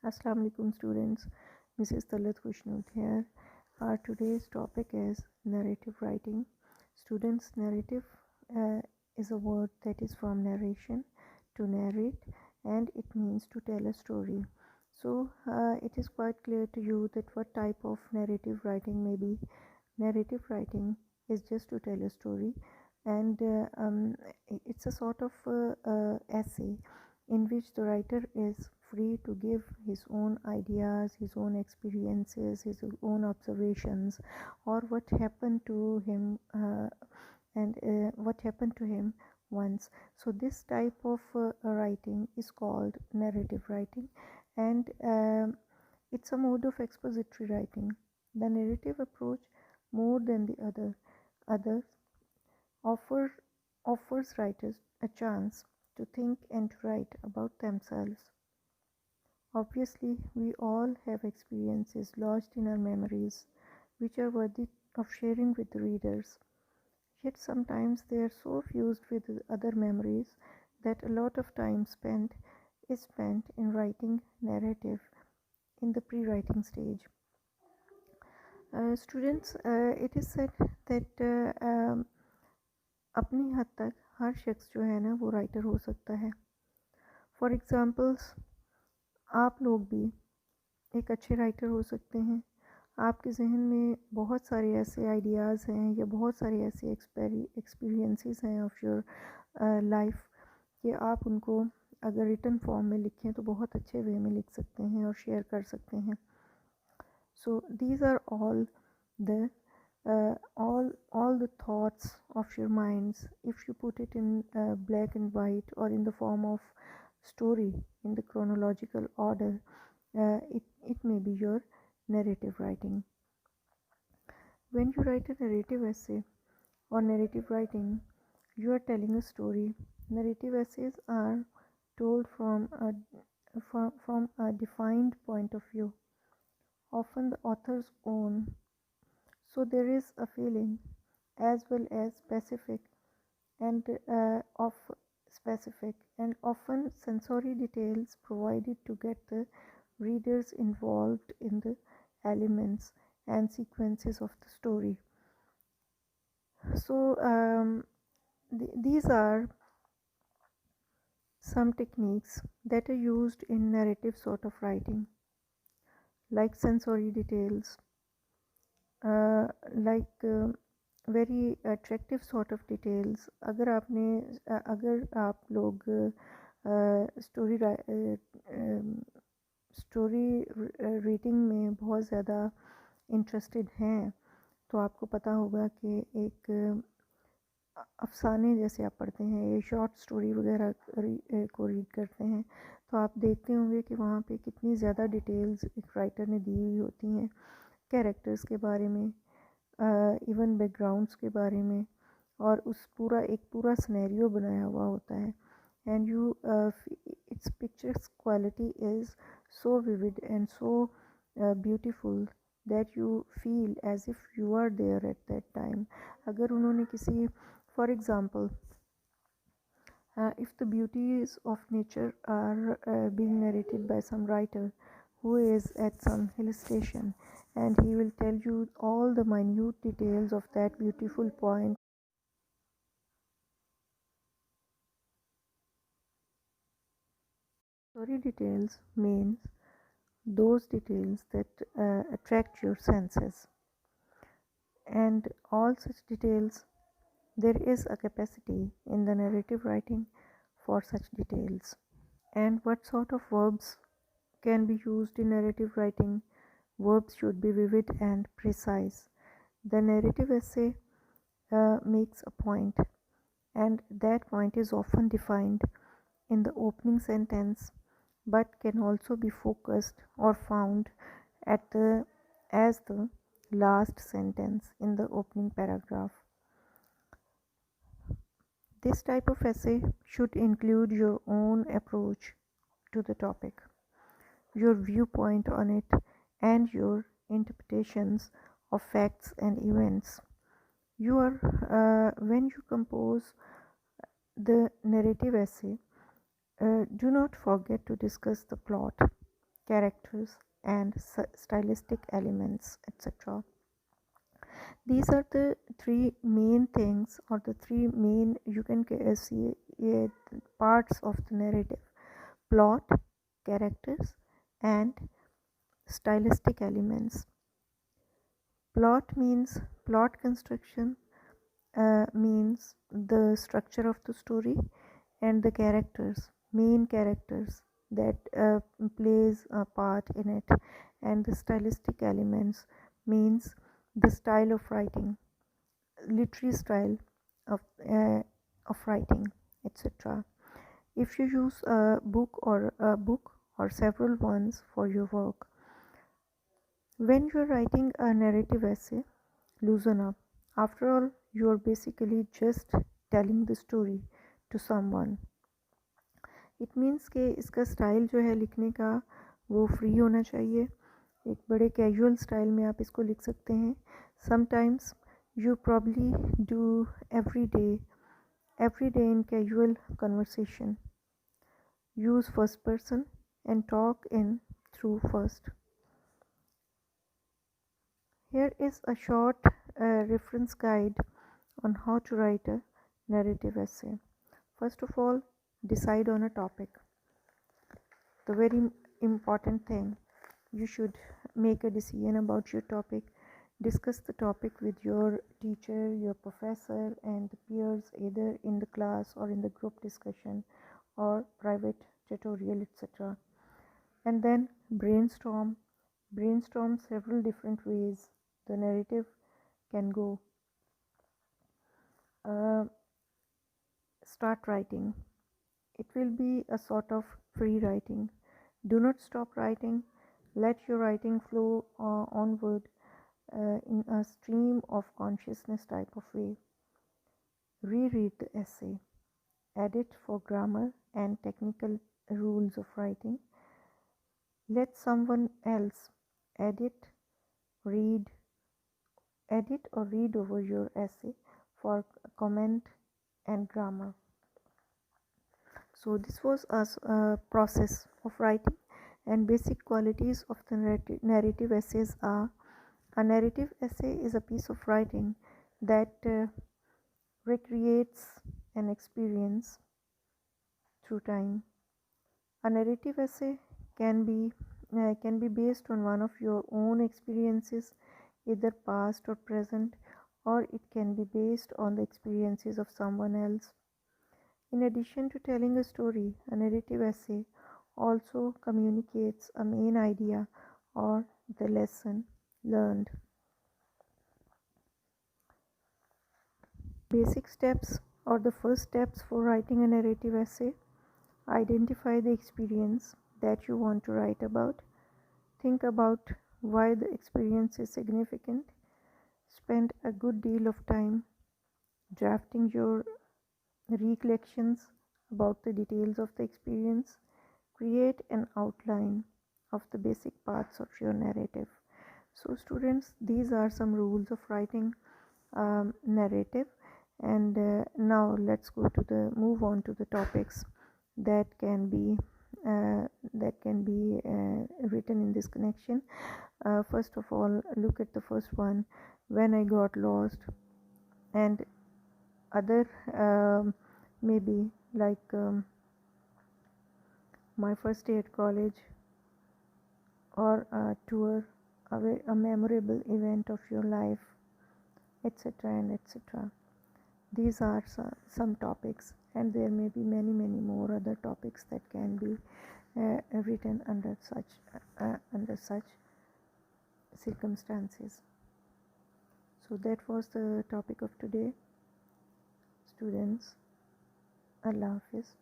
Assalamu alaikum students, Mrs. Talat Khushnud here. Our today's topic is narrative writing. Students, narrative uh, is a word that is from narration, to narrate, and it means to tell a story. So it is quite clear to you that what type of narrative writing may be. Narrative writing is just to tell a story, and it's a sort of essay in which the writer is free to give his own ideas, his own experiences, his own observations, or what happened to him and what happened to him once. So this type of writing is called narrative writing, and it's a mode of expository writing. The narrative approach, more than the others, offer, offers writers a chance to think and to write about themselves. Obviously, we all have experiences lodged in our memories which are worthy of sharing with the readers. Yet sometimes they are so fused with other memories that a lot of time spent is spent in writing narrative in the pre-writing stage. Students, it is said that अपनी हद तक हर शख्स जो है ना वो writer हो सकता है. फॉर एग्ज़ाम्पल्स, आप लोग भी एक अच्छे राइटर हो सकते हैं. आपके जहन में बहुत सारे ऐसे आइडियाज़ हैं या बहुत सारे ऐसे एक्सपीरियंसेस हैं ऑफ योर लाइफ कि आप उनको अगर रिटन फॉर्म में लिखें तो बहुत अच्छे वे में लिख सकते हैं और शेयर कर सकते हैं. So these are all the all the thoughts of your minds. If you put it in black and white or in the form of story in the chronological order, it may be your narrative writing. When you write a narrative essay or narrative writing, you are telling a story. Narrative essays are told from a defined point of view, often the author's own. So there is a feeling as well as specific and often sensory details provided to get the readers involved in the elements and sequences of the story. So these are some techniques that are used in narrative sort of writing, like sensory details, like very attractive sort of details. अगर आप लोग story reading में बहुत ज़्यादा interested हैं तो आपको पता होगा कि एक अफसाने जैसे आप पढ़ते हैं या शॉर्ट स्टोरी वगैरह को रीड करते हैं तो आप देखते होंगे कि वहाँ पे कितनी ज़्यादा डिटेल्स एक राइटर ने दी हुई होती हैं कैरेक्टर्स के बारे में, इवन बैकग्राउंड्स के बारे में, और उस एक पूरा सिनेरियो बनाया हुआ होता है. And you its pictures quality is so vivid and so beautiful that you feel as if you are there at that time. अगर उन्होंने किसी, for example, if the beauties of nature are being narrated by some writer who is at some hill station, and he will tell you all the minute details of that beautiful point. Story details means those details that attract your senses, and all such details, there is a capacity in the narrative writing for such details. And what sort of verbs can be used in narrative writing? Verbs should be vivid and precise. The narrative essay makes a point, and that point is often defined in the opening sentence, but can also be focused or found as the last sentence in the opening paragraph. This type of essay should include your own approach to the topic, your viewpoint on it, and your interpretations of facts and events. When you compose the narrative essay, do not forget to discuss the plot, characters, and stylistic elements, etc. These are the three main things, or the three main, you can see, parts of the narrative: plot, characters, and stylistic elements. Plot means plot construction, means the structure of the story, and the characters, main characters that plays a part in it, and the stylistic elements means the style of writing, literary style of uh, of writing, etc. If you use a book or several ones for your work, when you're writing a narrative essay, loosen up. After all, you're basically just telling the story to someone. It means कि इसका style जो है लिखने का वो free होना चाहिए, एक बड़े कैजुअल स्टाइल में आप इसको लिख सकते हैं. Sometimes you probably do every day in casual conversation. Use first person and talk in through first. Here is a short reference guide on how to write a narrative essay. First of all, decide on a topic. The very important thing, you should make a decision about your topic. Discuss the topic with your teacher, your professor, and the peers, either in the class or in the group discussion or private tutorial, etc. And then brainstorm several different ways the narrative can go. Start writing. It will be a sort of free writing. Do not stop writing. Let your writing flow onward in a stream of consciousness type of way. Reread the essay. Edit for grammar and technical rules of writing. Let someone else edit or read over your essay for comment and grammar. So this was a process of writing, and basic qualities of the narrative essays are: a narrative essay is a piece of writing that recreates an experience through time. A narrative essay can be based on one of your own experiences, either past or present, or it can be based on the experiences of someone else. In addition to telling a story, a narrative essay also communicates a main idea or the lesson learned. Basic steps, or the first steps for writing a narrative essay: identify the experience that you want to write about. Think about why the experience is significant. Spend a good deal of time drafting your recollections about the details of the experience. Create an outline of the basic parts of your narrative. So students, these are some rules of writing narrative, and now let's move on to the topics that can be written in this connection. First of all, look at the first one: when I got lost, and other maybe like my first day at college, or a tour, a memorable event of your life, etc. and etc. These are some topics, and there may be many more other topics that can be written under such circumstances. So that was the topic of today, students. Allah Hafiz.